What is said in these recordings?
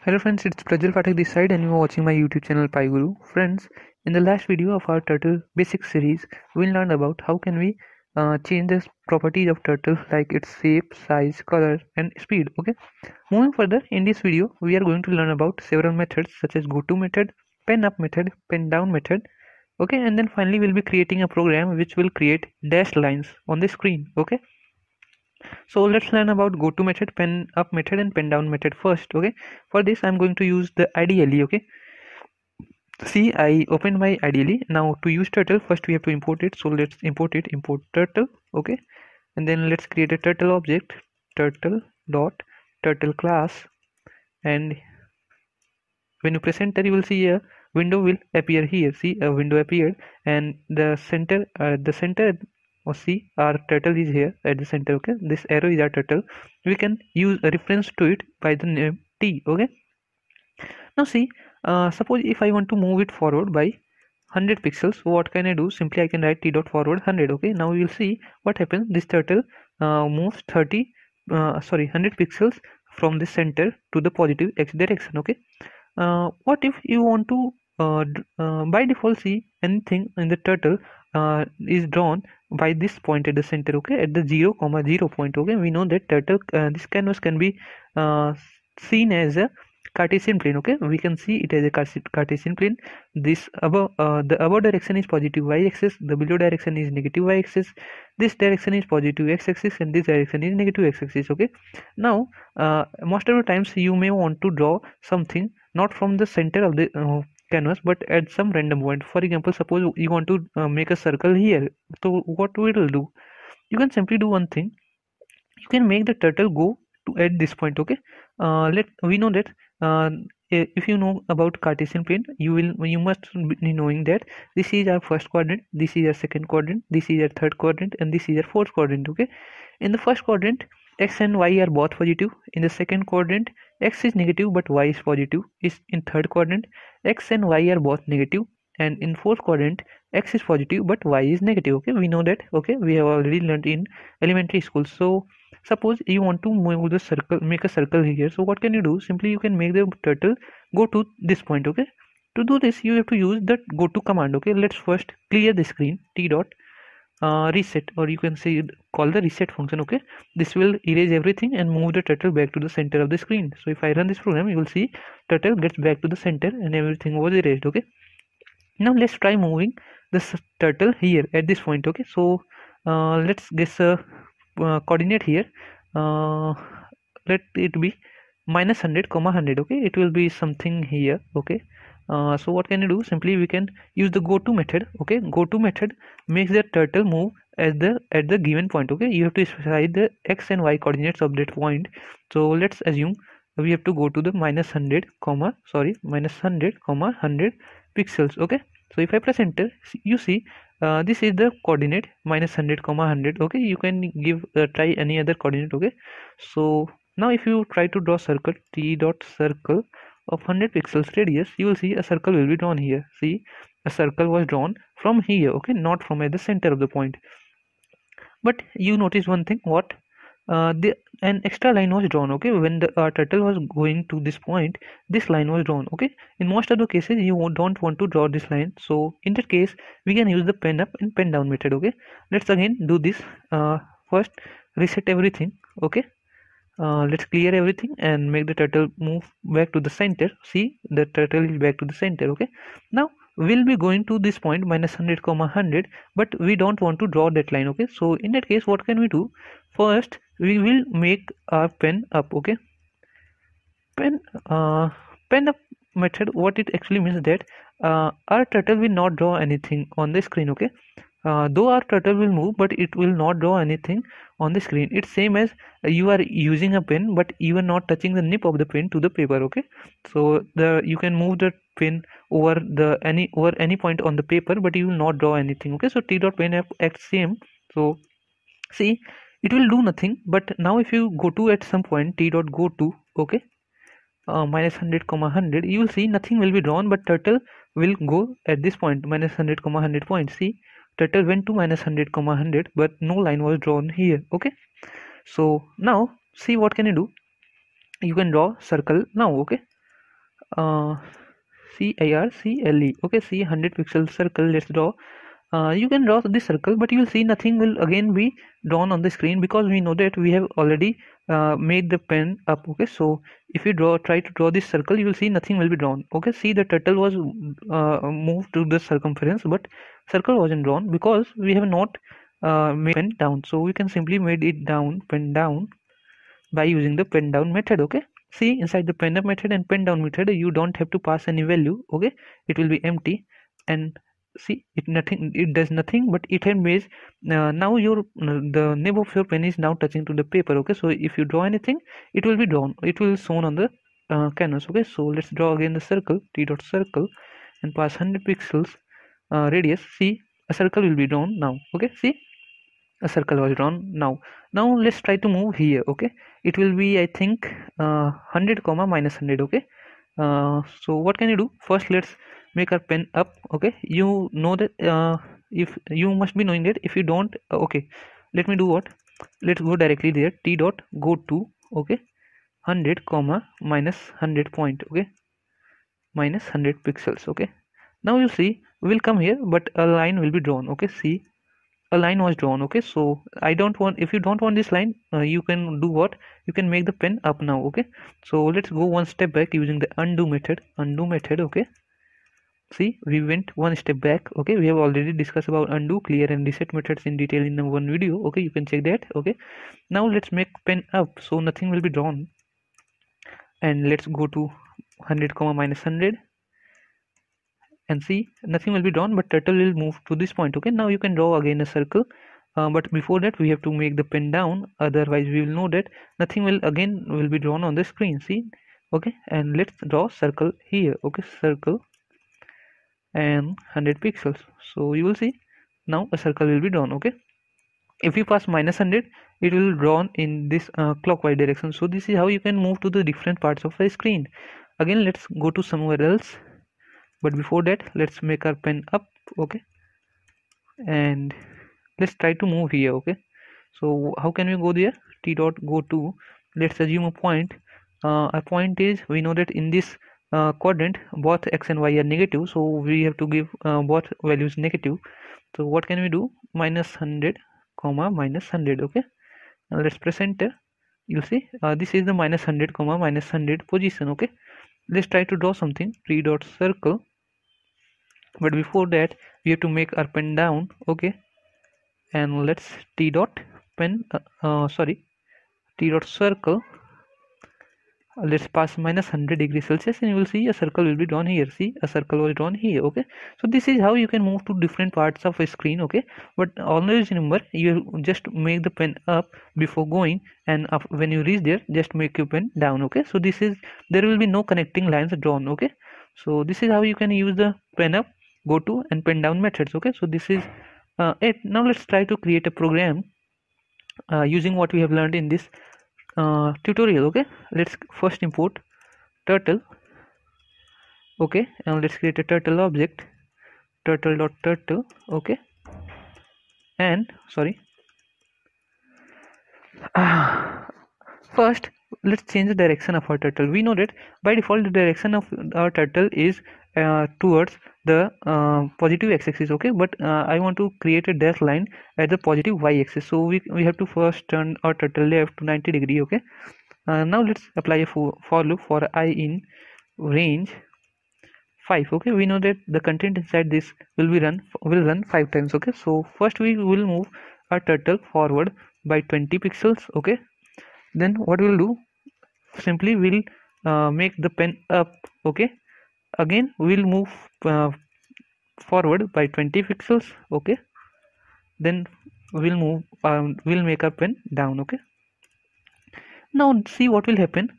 Hello friends, it's Prajal Pathak this side and you are watching my YouTube channel PyGuru. Friends, in the last video of our turtle basics series, we'll learn about how can we change the properties of turtle like its shape, size, color and speed. Okay. Moving further, in this video, we are going to learn about several methods such as goto method, pen up method, pen down method. Okay, and then finally we'll be creating a program which will create dashed lines on the screen. Okay. So let's learn about goto method, pen up method and pen down method first. Okay, for this I'm going to use the IDLE. Okay, see, I opened my IDLE. Now to use turtle, first we have to import it. So let's import it, import turtle. Okay, and then let's create a turtle object, turtle dot turtle class, and when you press enter you will see a window will appear here. See, a window appeared, and the center or see our turtle is here at the center. Okay, this arrow is our turtle. We can use a reference to it by the name T. Okay, now see, suppose if I want to move it forward by 100 pixels, so what can I do? Simply I can write t dot forward 100. Okay, now we will see what happens. This turtle moves 100 pixels from the center to the positive x direction. Okay, what if you want to by default see anything in the turtle is drawn by this point at the center. Okay, at the 0, 0 point. Okay, we know that turtle this canvas can be uh, seen as a Cartesian plane. Okay, we can see it as a Cartesian plane. This above the above direction is positive y-axis, the below direction is negative y-axis, this direction is positive x-axis, and this direction is negative x-axis. Okay, now most of the times you may want to draw something not from the center of the canvas but at some random point. For example, suppose you want to make a circle here. So what we will do, you can simply do one thing. You can make the turtle go to at this point. Okay, let we know that uh, if you know about Cartesian plane, you must be knowing that this is our first quadrant, this is our second quadrant, this is our third quadrant, and this is our fourth quadrant. Okay, in the first quadrant x and y are both positive. In the second quadrant x is negative but y is positive. Is in third quadrant x and y are both negative, and in fourth quadrant x is positive but y is negative. Okay, we know that. Okay, we have already learned in elementary school. So suppose you want to move the circle, make a circle here. So what can you do? Simply you can make the turtle go to this point. Okay, to do this you have to use the go to command. Okay, let's first clear the screen. T dot reset, or you can say call the reset function. Okay, this will erase everything and move the turtle back to the center of the screen. So if I run this program, you will see turtle gets back to the center and everything was erased. Okay, now let's try moving this turtle here at this point. Okay, so let's guess a coordinate here. Let it be -100, 100. Okay, it will be something here. Okay, so what can you do? Simply we can use the goto method. Okay, goto method makes the turtle move at the given point. Okay, you have to specify the x and y coordinates of that point. So let's assume we have to go to the -100 -100 100 pixels. Okay, so if I press enter, you see this is the coordinate -100 100. Okay, you can give try any other coordinate. Okay, so now if you try to draw circle, t dot circle of 100 pixels radius, you will see a circle will be drawn here. See, a circle was drawn from here. Okay, not from at the center of the point. But you notice one thing, what an extra line was drawn. Okay, when the turtle was going to this point, this line was drawn. Okay, in most of the cases you don't want to draw this line, so in that case we can use the pen up and pen down method. Okay, let's again do this. First reset everything. Okay, let's clear everything and make the turtle move back to the center. See, the turtle is back to the center. Okay, now we'll be going to this point -100 100, but we don't want to draw that line. Okay, so in that case what can we do? First we will make our pen up. Okay, pen pen up method, what it actually means that our turtle will not draw anything on the screen. Okay, though our turtle will move but it will not draw anything on the screen. It's same as you are using a pen but you are not touching the nib of the pen to the paper. Okay, so you can move the pen over any point on the paper but you will not draw anything. Okay, so t dot pen app acts same. So see, it will do nothing, but now if you go to at some point t dot go to, okay, -100 100, you will see nothing will be drawn but turtle will go at this point -100 100 point. See, turtle went to -100 100 but no line was drawn here. Okay, so now see what can you do? You can draw circle now. Okay, uh, CIRCLE. Okay, see 100 pixel circle. Let's draw. You can draw this circle, but you will see nothing will again be drawn on the screen because we know that we have already made the pen up. Okay, so if you try to draw this circle, you will see nothing will be drawn. Okay, see the turtle was moved to the circumference, but circle wasn't drawn because we have not made pen down. So we can simply made it down, pen down, by using the pen down method. Okay, see inside the pen up method and pen down method you don't have to pass any value. Okay, it will be empty, and see it does nothing, but it has made now your the nib of your pen is now touching to the paper. Okay, so if you draw anything, it will be drawn, it will shown on the canvas. Okay, so let's draw again the circle, t dot circle, and pass 100 pixels radius. See a circle will be drawn now. Okay, see a circle was drawn. Now let's try to move here. Okay, it will be, I think, 100 comma minus 100. Okay, so what can you do? First let's make our pen up. Okay, you know that if you must be knowing that if you don't okay, let me do what, let's go directly there, t dot go to, okay, 100 comma minus 100 point. Okay, minus 100 pixels. Okay, now you see we will come here, but a line will be drawn. Okay, see a line was drawn. Okay, so I don't want, if you don't want this line, you can do what, you can make the pen up now. Okay, so let's go one step back using the undo method. Okay, see we went one step back. Okay, we have already discussed about undo, clear and reset methods in detail in the one video. Okay, you can check that. Okay, now let's make pen up so nothing will be drawn, and let's go to 100 comma minus 100, and see nothing will be drawn, but turtle will move to this point. Okay, now you can draw again a circle, but before that we have to make the pen down, otherwise we will know that nothing will be drawn on the screen. See, okay, and let's draw circle here. Okay, circle and 100 pixels, so you will see now a circle will be drawn. Okay, if you pass minus 100, it will drawn in this clockwise direction. So this is how you can move to the different parts of the screen. Again let's go to somewhere else, but before that let's make our pen up. Okay, and let's try to move here. Okay, so how can we go there? T dot go to, let's assume a point. A point is, we know that in this quadrant both x and y are negative, so we have to give both values negative. So what can we do? Minus 100 comma minus 100. Okay, now let's press enter. You'll see this is the minus 100 comma minus 100 position. Okay, let's try to draw something. T dot circle, but before that we have to make our pen down. Okay, and let's t dot pen t dot circle, let's pass minus 100 degrees Celsius, and you will see a circle will be drawn here. See, a circle was drawn here. Okay, so this is how you can move to different parts of a screen. Okay, but always remember, you just make the pen up before going, and when you reach there just make your pen down. Okay, so this is, there will be no connecting lines drawn. Okay, so this is how you can use the pen up, go to and pen down methods. Okay, so this is it. Now let's try to create a program using what we have learned in this tutorial. Okay, let's first import turtle. Okay, and let's create a turtle object, turtle dot turtle. Okay, and first let's change the direction of our turtle. We know that by default the direction of our turtle is towards the positive x-axis. Okay, but I want to create a dashed line at the positive y-axis, so we have to first turn our turtle left to 90 degree. Okay, now let's apply a for loop for I in range 5. Okay, we know that the content inside this will run 5 times. Okay, so first we will move our turtle forward by 20 pixels. Okay, then what we'll do, simply we'll make the pen up. Okay, again we'll move forward by 20 pixels. Okay, then we'll make our pen down. Okay, now see what will happen.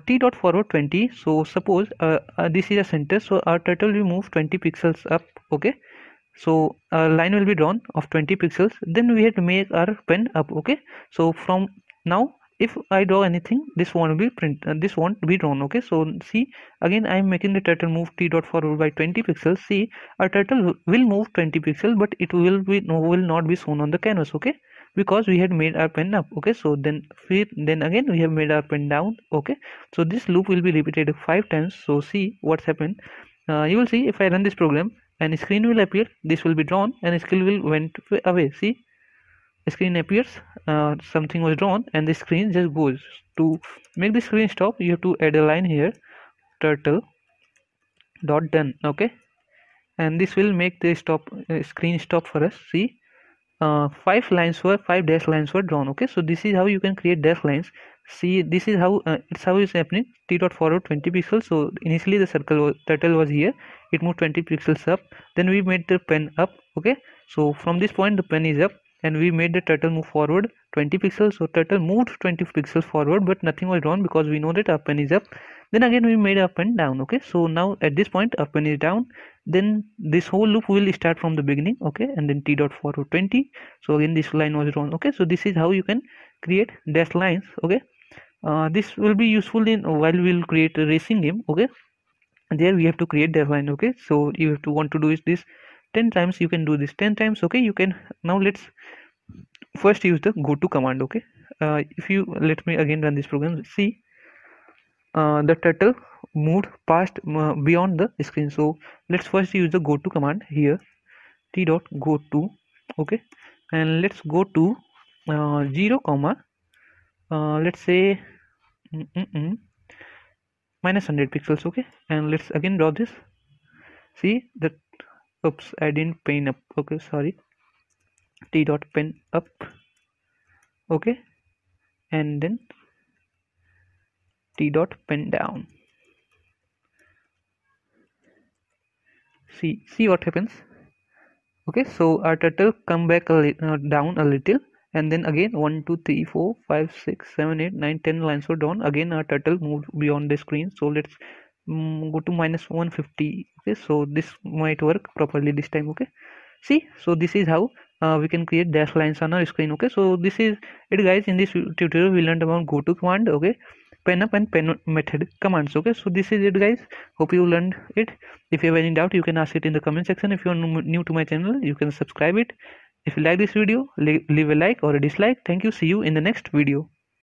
T dot forward 20, so suppose this is a center, so our turtle will move 20 pixels up. Okay, so a line will be drawn of 20 pixels, then we have to make our pen up. Okay, so from now if I draw anything, this won't be this won't be drawn. Okay, so see, again I am making the turtle move t dot forward by 20 pixels. See, our turtle will move 20 pixels, but it will not be shown on the canvas. Okay, because we had made our pen up. Okay, so then again we have made our pen down. Okay, so this loop will be repeated 5 times. So see what's happened. You will see if I run this program, and a screen will appear, this will be drawn, and a screen will went away. See, a screen appears, something was drawn, and the screen just goes. To make the screen stop, you have to add a line here, turtle dot done. Okay, and this will make the stop screen stop for us. See, 5 dash lines were drawn. Okay, so this is how you can create dash lines. See, this is how it's happening. T dot forward 20 pixels. So initially the turtle was here, it moved 20 pixels up, then we made the pen up. Okay, so from this point the pen is up, and we made the turtle move forward 20 pixels. So turtle moved 20 pixels forward, but nothing was drawn because we know that our pen is up. Then again we made up and down. Okay, so now at this point up and is down, then this whole loop will start from the beginning. Okay, and then t dot forward 20. So again this line was drawn. Okay, so this is how you can create dash lines. Okay, this will be useful in while we'll create a racing game. Okay, there we have to create dash line. Okay, so you have to want to do is this 10 times, you can do this 10 times. Okay, you can now let's first use the go to command. Okay, if you let me again run this program, see, the turtle moved past beyond the screen. So let's first use the go to command here, t dot go to. Okay, and let's go to 0 comma let's say minus 100 pixels. Okay, and let's again draw this. See that, oops, I didn't pen up. Okay, sorry, t dot pen up. Okay, and then t dot pen down. See what happens. Okay, so our turtle come back down a little, and then again 1 2 3 4 5 6 7 8 9 10 lines were drawn. Again our turtle moved beyond the screen. So let's go to minus 150. Okay, so this might work properly this time. Okay, see, so this is how we can create dash lines on our screen. Okay, so this is it, guys. In this tutorial we learned about go to command. Okay, pen up and pen method commands. Okay, so this is it, guys. Hope you learned it. If you have any doubt, you can ask it in the comment section. If you are new to my channel, you can subscribe it. If you like this video, leave a like or a dislike. Thank you. See you in the next video.